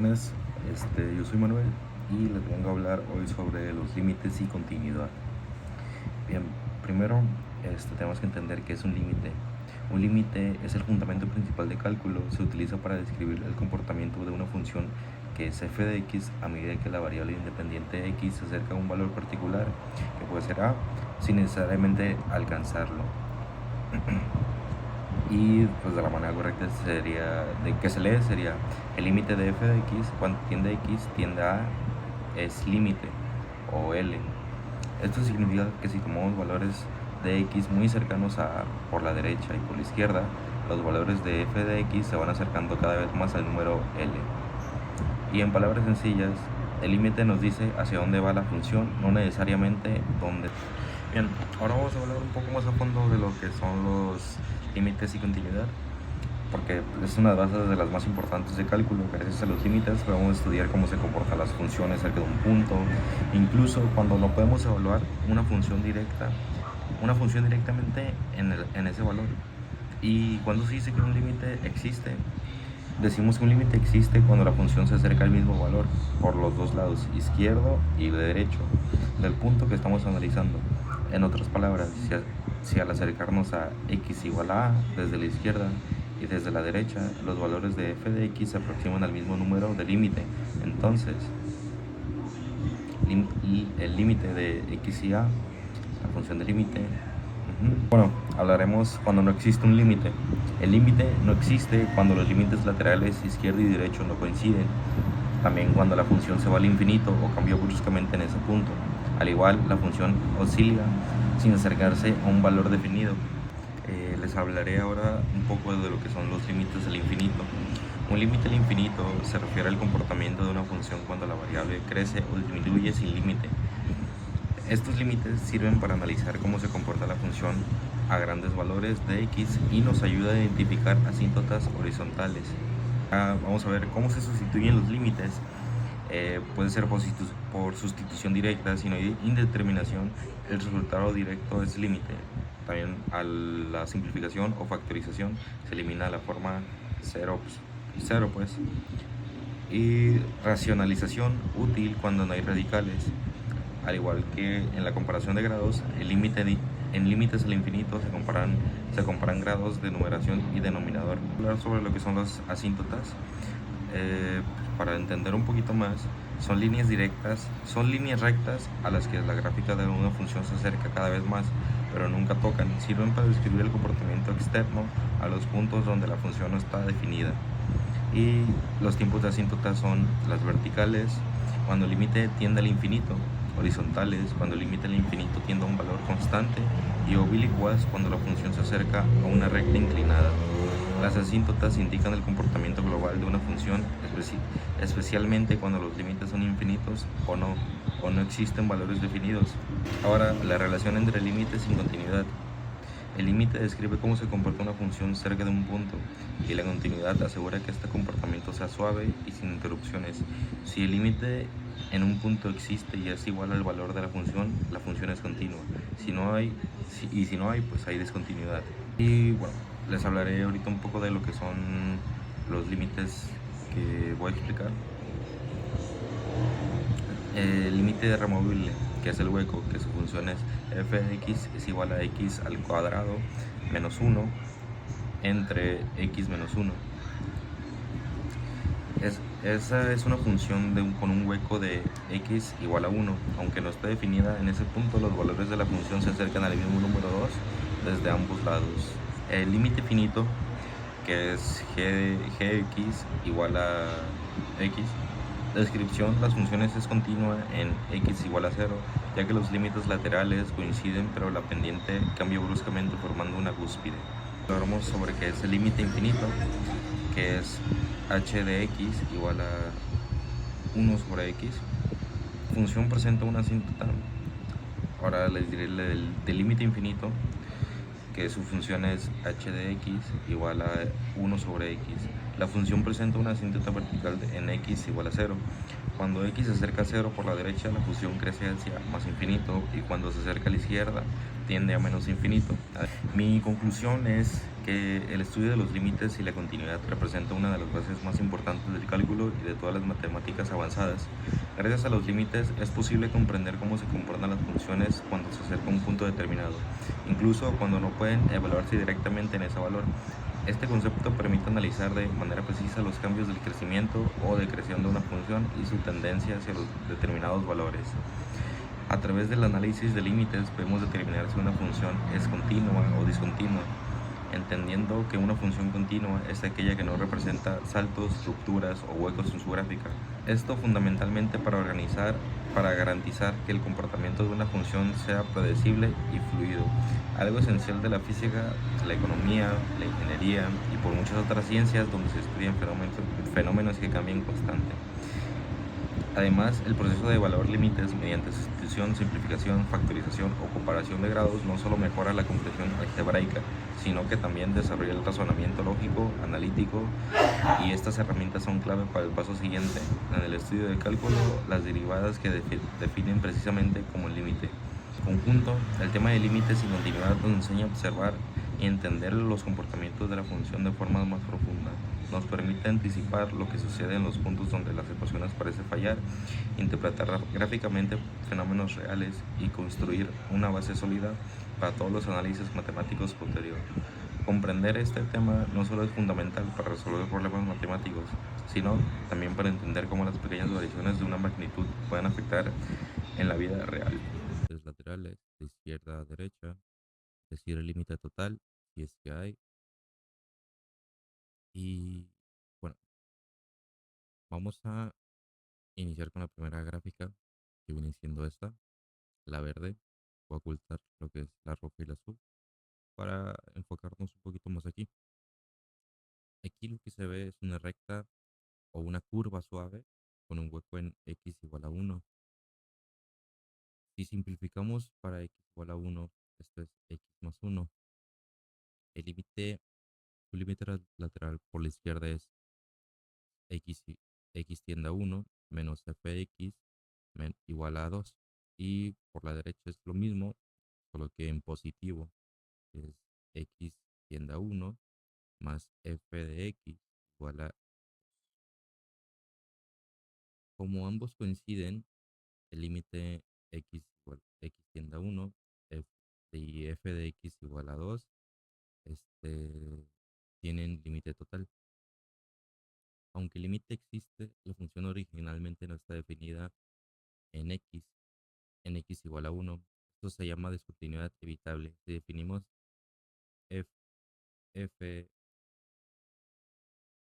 buenas, yo soy Manuel y les vengo a hablar hoy sobre los límites y continuidad. Bien, primero tenemos que entender qué es un límite. Un límite es el fundamento principal de cálculo, se utiliza para describir el comportamiento de una función que es f de x a medida que la variable independiente x se acerca a un valor particular, que puede ser a, sin necesariamente alcanzarlo. Y pues de la manera correcta sería, de que se lee sería el límite de f de x cuando tiende a x tiende a es límite o L. Esto significa que si tomamos valores de x muy cercanos a por la derecha y por la izquierda, los valores de f de x se van acercando cada vez más al número L. Y en palabras sencillas, el límite nos dice hacia dónde va la función, no necesariamente dónde. Bien, ahora vamos a hablar un poco más a fondo de lo que son los límites y continuidad, porque es una de las más importantes de cálculo. Gracias a los límites podemos estudiar cómo se comportan las funciones cerca de un punto, incluso cuando no podemos evaluar una función directamente en ese valor. Y cuando se dice que un límite existe, decimos que un límite existe cuando la función se acerca al mismo valor por los dos lados, izquierdo y derecho, del punto que estamos analizando. En otras palabras, si al acercarnos a x igual a desde la izquierda y desde la derecha, los valores de f de x se aproximan al mismo número de límite, entonces el límite de x y a, la función de límite. Bueno, hablaremos cuando no existe un límite. El límite no existe cuando los límites laterales izquierdo y derecho no coinciden. También cuando la función se va al infinito o cambia bruscamente en ese punto. Al igual, la función oscila sin acercarse a un valor definido. Les hablaré ahora un poco de lo que son los límites del infinito. Un límite al infinito se refiere al comportamiento de una función cuando la variable crece o disminuye sin límite. Estos límites sirven para analizar cómo se comporta la función a grandes valores de x y nos ayuda a identificar asíntotas horizontales. Vamos a ver cómo se sustituyen los límites. Puede ser por sustitución directa. Si no hay indeterminación, el resultado directo es límite. También a la simplificación o factorización se elimina la forma 0 pues. Y racionalización útil cuando no hay radicales. Al igual que en la comparación de grados, en límites al infinito se comparan grados de numeración y denominador. Hablar sobre lo que son las asíntotas, para entender un poquito más, son líneas rectas a las que la gráfica de una función se acerca cada vez más, pero nunca tocan. Sirven para describir el comportamiento externo a los puntos donde la función no está definida. Y los tiempos de asíntotas son las verticales, cuando el límite tiende al infinito; horizontales, cuando el límite al infinito tiende a un valor constante; y oblicuas, cuando la función se acerca a una recta inclinada. Las asíntotas indican el comportamiento global de una función, especialmente cuando los límites son infinitos o no existen valores definidos. Ahora, la relación entre límites y continuidad. El límite describe cómo se comporta una función cerca de un punto, y la continuidad asegura que este comportamiento sea suave y sin interrupciones. Si el límite en un punto existe y es igual al valor de la función es continua. Si no hay, pues hay discontinuidad. Y bueno, les hablaré ahorita un poco de lo que son los límites que voy a explicar. El límite removible, que es el hueco, que su función es f de x es igual a x al cuadrado menos 1 entre x menos 1. Esa es una función con un hueco de x igual a 1. Aunque no esté definida en ese punto, los valores de la función se acercan al mismo número 2 desde ambos lados. El límite finito, que es gx igual a x. Descripción: las funciones es continua en x igual a 0, ya que los límites laterales coinciden pero la pendiente cambia bruscamente formando una cúspide. Hablamos sobre qué es el límite infinito, que es h de x igual a 1 sobre x. Función presenta una asíntota. Ahora les diré del límite infinito, que su función es h de x igual a 1 sobre x. La función presenta una asíntota vertical en x igual a 0. Cuando x se acerca a 0 por la derecha, la función crece hacia más infinito, y cuando se acerca a la izquierda, tiende a menos infinito. Mi conclusión es que el estudio de los límites y la continuidad representa una de las bases más importantes del cálculo y de todas las matemáticas avanzadas. Gracias a los límites es posible comprender cómo se comportan las funciones cuando se acerca a un punto determinado, incluso cuando no pueden evaluarse directamente en ese valor. Este concepto permite analizar de manera precisa los cambios del crecimiento o decreción de una función y su tendencia hacia los determinados valores. A través del análisis de límites podemos determinar si una función es continua o discontinua, entendiendo que una función continua es aquella que no representa saltos, rupturas o huecos en su gráfica. Esto fundamentalmente para garantizar que el comportamiento de una función sea predecible y fluido, algo esencial de la física, la economía, la ingeniería y por muchas otras ciencias donde se estudian fenómenos que cambian constante. Además, el proceso de evaluar límites mediante sustitución, simplificación, factorización o comparación de grados no solo mejora la comprensión algebraica, sino que también desarrolla el razonamiento lógico, analítico, y estas herramientas son clave para el paso siguiente, en el estudio del cálculo, las derivadas que definen precisamente como el límite. En conjunto, el tema de límites y continuidad nos enseña a observar y entender los comportamientos de la función de forma más profunda. Nos permite anticipar lo que sucede en los puntos donde las ecuaciones parecen fallar, interpretar gráficamente fenómenos reales y construir una base sólida para todos los análisis matemáticos posteriores. Comprender este tema no solo es fundamental para resolver problemas matemáticos, sino también para entender cómo las pequeñas variaciones de una magnitud pueden afectar en la vida real. Límites laterales de izquierda a derecha, es decir, el límite total, si es que hay. Y bueno, vamos a iniciar con la primera gráfica, que viene siendo esta, la verde. Voy a ocultar lo que es la roja y la azul para enfocarnos un poquito más aquí. Aquí lo que se ve es una recta o una curva suave con un hueco en x igual a 1. Si simplificamos para x igual a 1, esto es x más 1. El límite, su límite lateral por la izquierda es x, x tiende a 1 menos f de x igual a 2. Y por la derecha es lo mismo, solo que en positivo, es x tiende a 1 más f de x igual a 2. Como ambos coinciden, el límite x tiende a 1 y f de x igual a 2 tienen límite total. Aunque el límite existe, la función originalmente no está definida en x igual a 1. Esto se llama discontinuidad evitable. Si definimos f, f,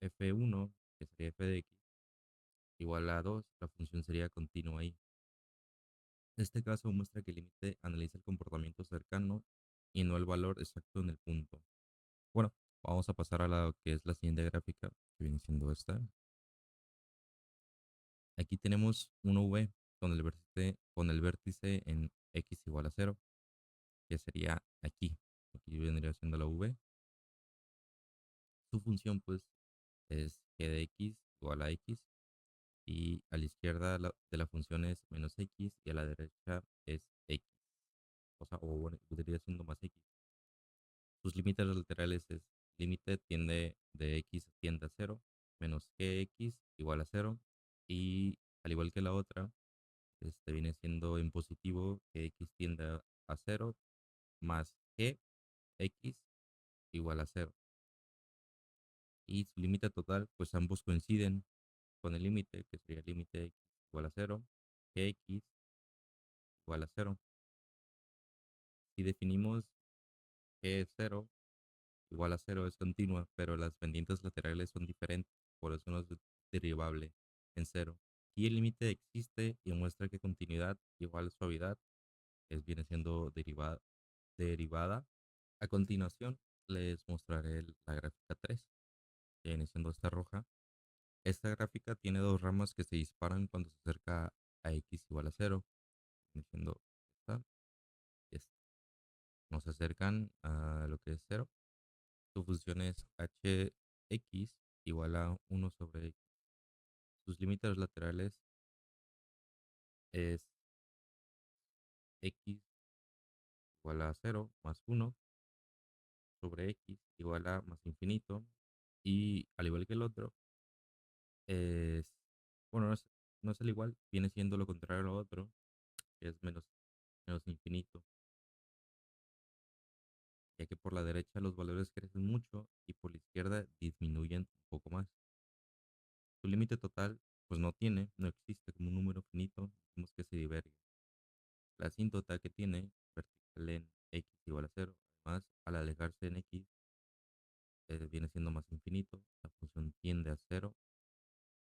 f1, que sería f de x, igual a 2, la función sería continua ahí. Este caso muestra que el límite analiza el comportamiento cercano y no el valor exacto en el punto. Bueno, vamos a pasar a lo que es la siguiente gráfica, que viene siendo esta. Aquí tenemos una V con el vértice en x igual a 0, que sería aquí. Aquí vendría siendo la V. Su función pues es g de x igual a x, y a la izquierda de la función es menos x y a la derecha es x. O sea, o bueno, vendría siendo más x. Sus límites laterales es límite tiende de x tiende a 0 menos gx igual a 0, y al igual que la otra, viene siendo en positivo que x tiende a 0 más g x igual a 0. Y su límite total, pues ambos coinciden con el límite, que sería límite x igual a 0, gx igual a 0. Si definimos g0 igual a 0 es continua, pero las pendientes laterales son diferentes, por eso no es derivable en 0. Aquí el límite existe y muestra que continuidad igual a suavidad viene siendo derivada. A continuación les mostraré la gráfica 3, que viene siendo esta roja. Esta gráfica tiene dos ramas que se disparan cuando se acerca a x igual a 0, viene siendo esta y esta. No se acercan a lo que es 0. Su función es hx igual a 1 sobre x. Sus límites laterales es x igual a 0 más 1, sobre x igual a más infinito. Y al igual que el otro, es, bueno, no es el igual, viene siendo lo contrario a lo otro, que es menos infinito, ya que por la derecha los valores crecen mucho y por la izquierda disminuyen un poco más. Su límite total, pues no existe como un número finito, decimos que se diverge. La asíntota que tiene, vertical en x igual a cero, además al alejarse en x, viene siendo más infinito, la función tiende a cero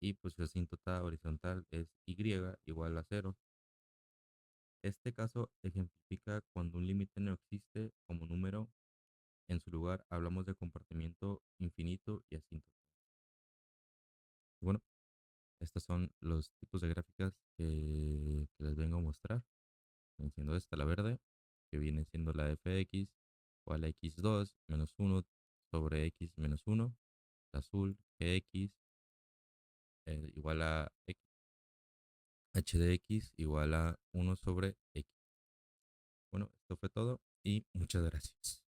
y pues su asíntota horizontal es y igual a cero. Este caso ejemplifica cuando un límite no existe como número. En su lugar hablamos de compartimiento infinito y asíntota. Bueno, estos son los tipos de gráficas que les vengo a mostrar. Viene siendo esta la verde, que viene siendo la f de x, igual a x2 menos 1 sobre x menos 1. La azul, gx, igual a x, h de x igual a 1 sobre x. Bueno, esto fue todo y muchas gracias.